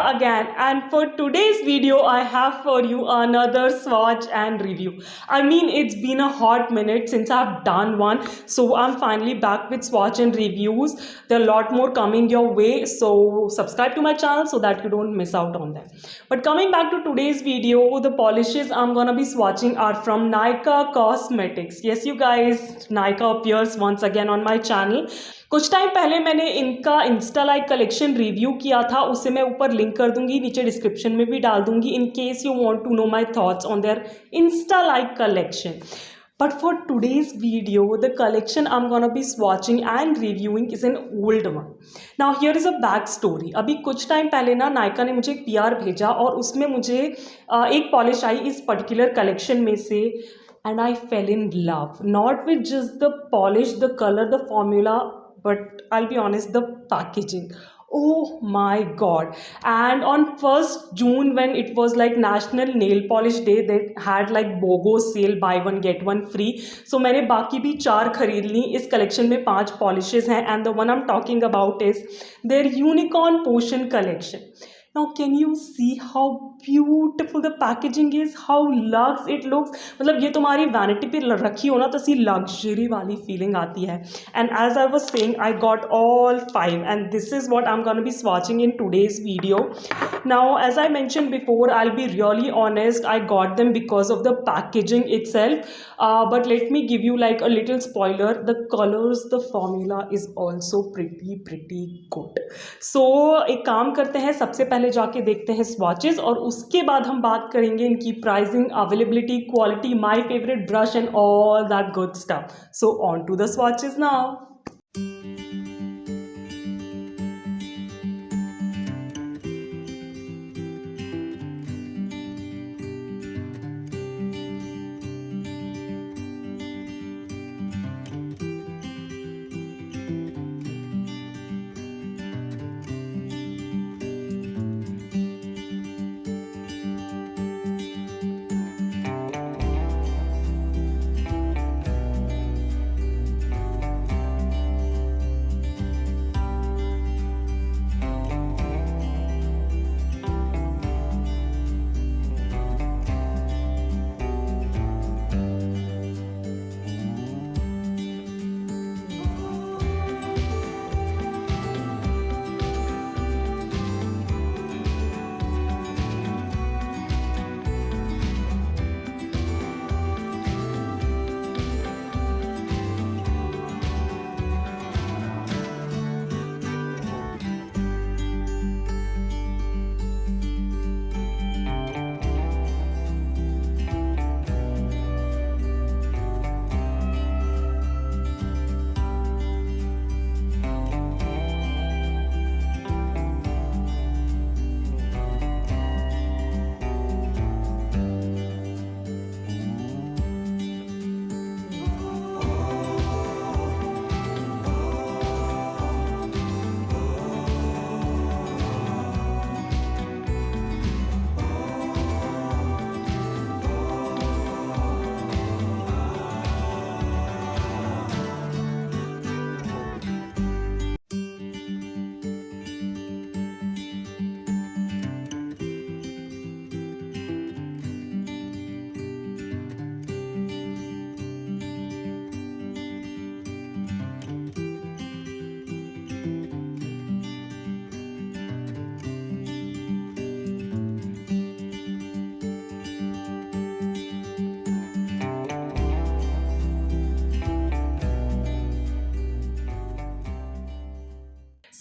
again, and for today's video I have for you another swatch and review. I mean, it's been a hot minute since I've done one, so I'm finally back with swatch and reviews. There are a lot more coming your way, so subscribe to my channel so that you don't miss out on them. But coming back to today's video, the polishes I'm gonna be swatching are from Nykaa Cosmetics. Yes, you guys, Nykaa appears once again on my channel. कुछ time पहले मैंने इनका Insta like collection review किया था, उसे मैं ऊपर link कर दूंगी, नीचे डिस्क्रिप्शन में भी डाल दूंगी in case you want to know my thoughts on their insta like collection. But for today's video, the collection I'm gonna be swatching and reviewing is an old one. Now here is a back story. अभी कुछ time पहले ना नायका ने मुझे एक PR भेजा और उसमें मुझे एक पॉलिश आई इस पर्टिकुलर कलेक्शन में से, and I fell in love. Not with just the polish, the color, the formula, but I'll be honest, the packaging. Oh my god. And on 1st June, when it was like National Nail Polish Day, they had like BOGO sale, buy one get one free. So मैंने बाकी भी 4 खरीद ली. इस collection में 5 polishes हैं, and the one I'm talking about is their Unicorn Potion collection. Now can you see how beautiful the packaging is, how luxe it looks. मतलब ये तुम्हारी वैनिटी पे रखी हो ना तो सी लग्जरी वाली फीलिंग आती है. And as I was saying, I got all 5 and this is what I'm gonna be swatching in today's video. Now as I mentioned before, I'll be really honest, I got them because of the packaging itself, but let me give you like a little spoiler. The colors, the formula is also pretty good. So एक काम करते हैं, सबसे पहले जाके देखते हैं swatches और उसके बाद हम बात करेंगे इनकी pricing, availability, quality, my favourite brush and all that good stuff. So on to the swatches now.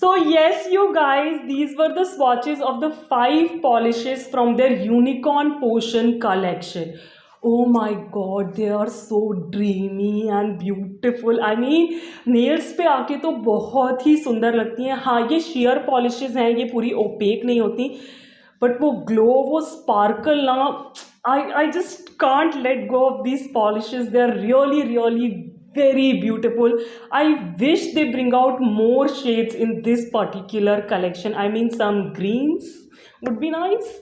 So yes, you guys, these were the swatches of the 5 polishes from their Unicorn Potion collection. Oh my god, they are so dreamy and beautiful. I mean, nails पे आके तो बहुत ही सुंदर लगती हैं. हाँ, ये sheer polishes हैं, ये पूरी opaque नहीं होती, but वो glow, वो sparkle ना, I just can't let go of these polishes. They are really very beautiful. I wish they bring out more shades in this particular collection. I mean, some greens would be nice.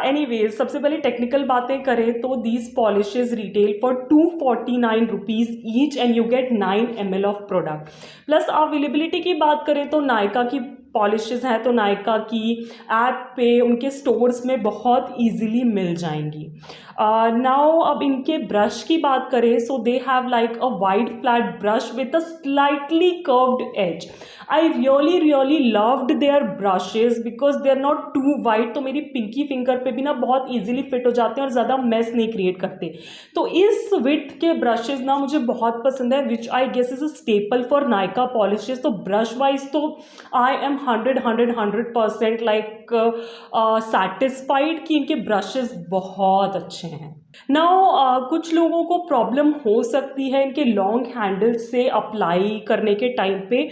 Anyways, सबसे पहले technical बातें करें तो these polishes retail for 249 rupees each and you get 9 ml of product. Plus availability की बात करें तो नायका की पॉलिशेस हैं तो नायका की ऐप पे उनके स्टोर्स में बहुत ईजिली मिल जाएंगी। नाउ अब इनके ब्रश की बात करें, so they have like a wide flat brush with a slightly curved edge. I really loved their brushes because they are not too wide, तो मेरी पिंकी फिंगर पे भी ना बहुत ईजिली फिट हो जाते हैं और ज़्यादा मेस नहीं क्रिएट करते। तो इस विथ के ब्रशेज ना मुझे बहुत पसंद है, which I guess is a staple for Nykaa polishes. तो ब्रश वाइज तो आई एम 100% लाइक सेटिस्फाइड कि इनके ब्रशेज बहुत अच्छे हैं। नाउ कुछ लोगों को प्रॉब्लम हो सकती है इनके लॉन्ग हैंडल से अप्लाई करने के टाइम पे,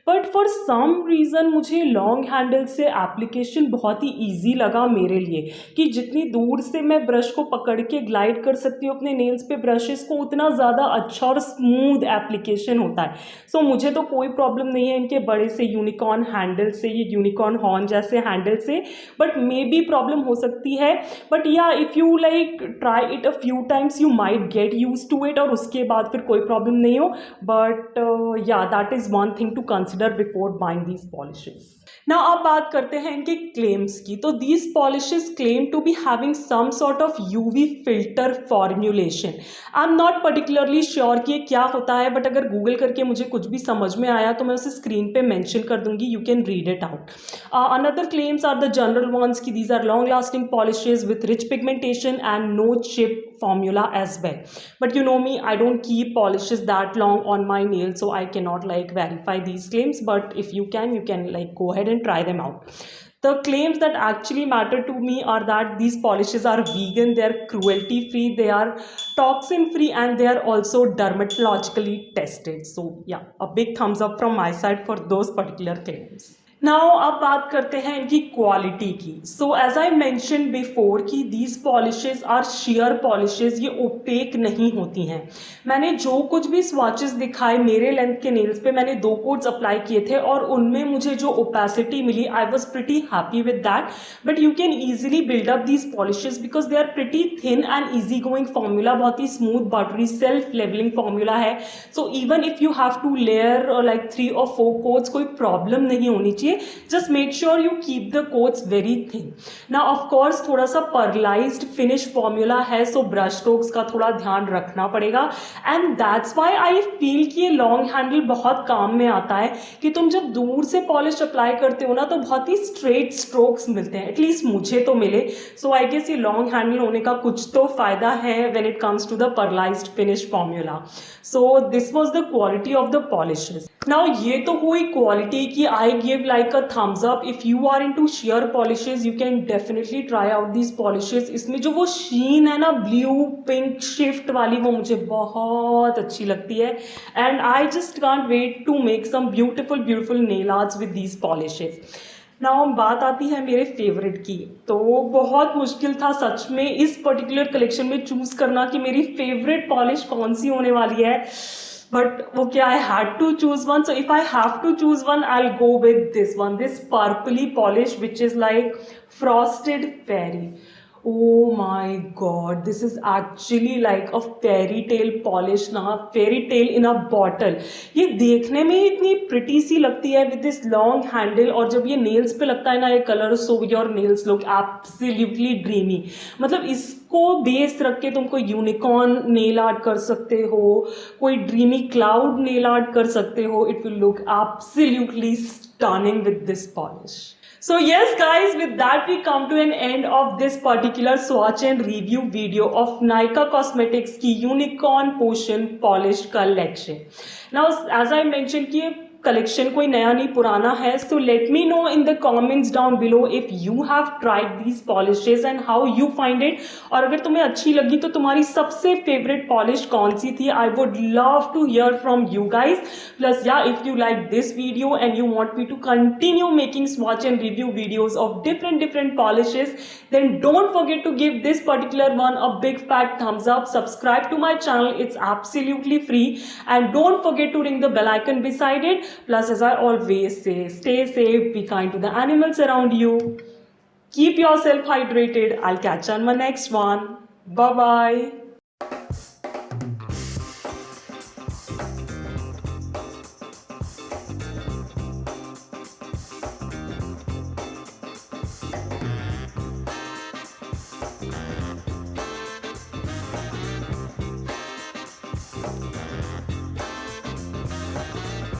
बट फॉर सम रीज़न मुझे लॉन्ग हैंडल से एप्लीकेशन बहुत ही ईजी लगा मेरे लिए, कि जितनी दूर से मैं ब्रश को पकड़ के ग्लाइड कर सकती हूँ अपने नेल्स पे ब्रशेस को, उतना ज़्यादा अच्छा और स्मूथ एप्लीकेशन होता है। सो मुझे तो कोई प्रॉब्लम नहीं है इनके बड़े से यूनिकॉर्न हैंडल से, ये यूनिकॉर्न हॉर्न जैसे हैंडल से, बट मे बी प्रॉब्लम हो सकती है। बट या if you like try it a few times you might get used to it, और उसके बाद फिर कोई प्रॉब्लम नहीं हो। बट या that is one thing to consider before buying these polishes. ना अब बात करते हैं इनके क्लेम्स की। तो these polishes claim to be having some sort of UV filter formulation. I am not particularly sure कि ये क्या होता है, बट अगर गूगल करके मुझे कुछ भी समझ में आया तो मैं उसे स्क्रीन पे मेंशन कर दूंगी, you can read it out. Another claims are the general ones की these are long lasting polishes with rich pigmentation and no chip formula as well. But you know me, I don't keep polishes that long on my nails, so I cannot like verify these claims, but if you can like go ahead and try them out. The claims that actually matter to me are that these polishes are vegan, they are cruelty free, they are toxin free, and they are also dermatologically tested. So yeah, a big thumbs up from my side for those particular claims. Now अब बात करते हैं इनकी quality की। So as I mention before कि these polishes are sheer polishes, ये opaque नहीं होती हैं। मैंने जो कुछ भी स्वॉचेस दिखाए मेरे लेंथ के नेल्स पे, मैंने 2 कोट्स अप्लाई किए थे और उनमें मुझे जो ओपेसिटी मिली, I was pretty happy with that. But you can easily build up these polishes because they are pretty thin and easy going formula, बहुत ही smooth buttery self levelling formula है। So even if you have to layer like 3 or 4 coats, कोई problem नहीं होनी चाहिए। just make sure you keep the coats very thin. Now of course थोड़ा सा पर्लाइज्ड finish formula है, सो ब्रश स्ट्रोक्स का थोड़ा ध्यान रखना पड़ेगा, and that's why I feel कि ये लॉन्ग हैंडल बहुत काम में आता है, कि तुम जब दूर से पॉलिश अप्लाई करते हो ना तो बहुत ही स्ट्रेट स्ट्रोक्स मिलते हैं, एटलीस्ट मुझे तो मिले। सो आई गेस ये लॉन्ग हैंडल होने का कुछ तो फायदा है when it comes to the pearlized finish formula. So this was the quality of the polishes. Now ये तो हुई क्वालिटी की I give like a thumbs up. If you are into sheer polishes you can definitely try out these polishes. इसमें जो वो शीन है ना blue pink shift वाली, वो मुझे बहुत अच्छी लगती है, and I just can't wait to make some beautiful nail arts with these polishes. Now बात आती है मेरे फेवरेट की। तो बहुत मुश्किल था सच में इस पर्टिकुलर कलेक्शन में चूज करना कि मेरी फेवरेट पॉलिश कौन सी होने वाली है, बट वो क्या, I had to choose one. So if I have to choose one I will go with this one, this purply polish which is like frosted fairy. Oh my god, this is actually like a fairy tale polish ना, fairy tale in a bottle। ये देखने में इतनी pretty सी लगती है with this long handle, और जब ये नेल्स पे लगता है ना ये colour, so your nails look absolutely dreamy. मतलब इसको बेस रख के तुम कोई यूनिकॉर्न नेल आर्ट कर सकते हो, कोई ड्रीमी क्लाउड नेल आर्ट कर सकते हो, it will look absolutely stunning with this polish. So yes guys, with that we come to an end of this particular swatch and review video of Nykaa Cosmetics की Unicorn Potion Polish collection. Now as I mentioned कि collection कोई नया नहीं पुराना है, so let me know in the comments down below if you have tried these polishes and how you find it, और अगर तुम्हें अच्छी लगी तो तुम्हारी सबसे फेवरेट पॉलिश कौन सी थी। I would love to hear from you guys. Plus या if you like this video and you want me to continue making swatch and review videos of different polishes, then don't forget to give this particular one a big fat thumbs up. Subscribe to my channel, it's absolutely free, and don't forget to ring the bell icon beside it. Plus, as I always say, stay safe, be kind to the animals around you, keep yourself hydrated. I'll catch you on my next one. Bye bye.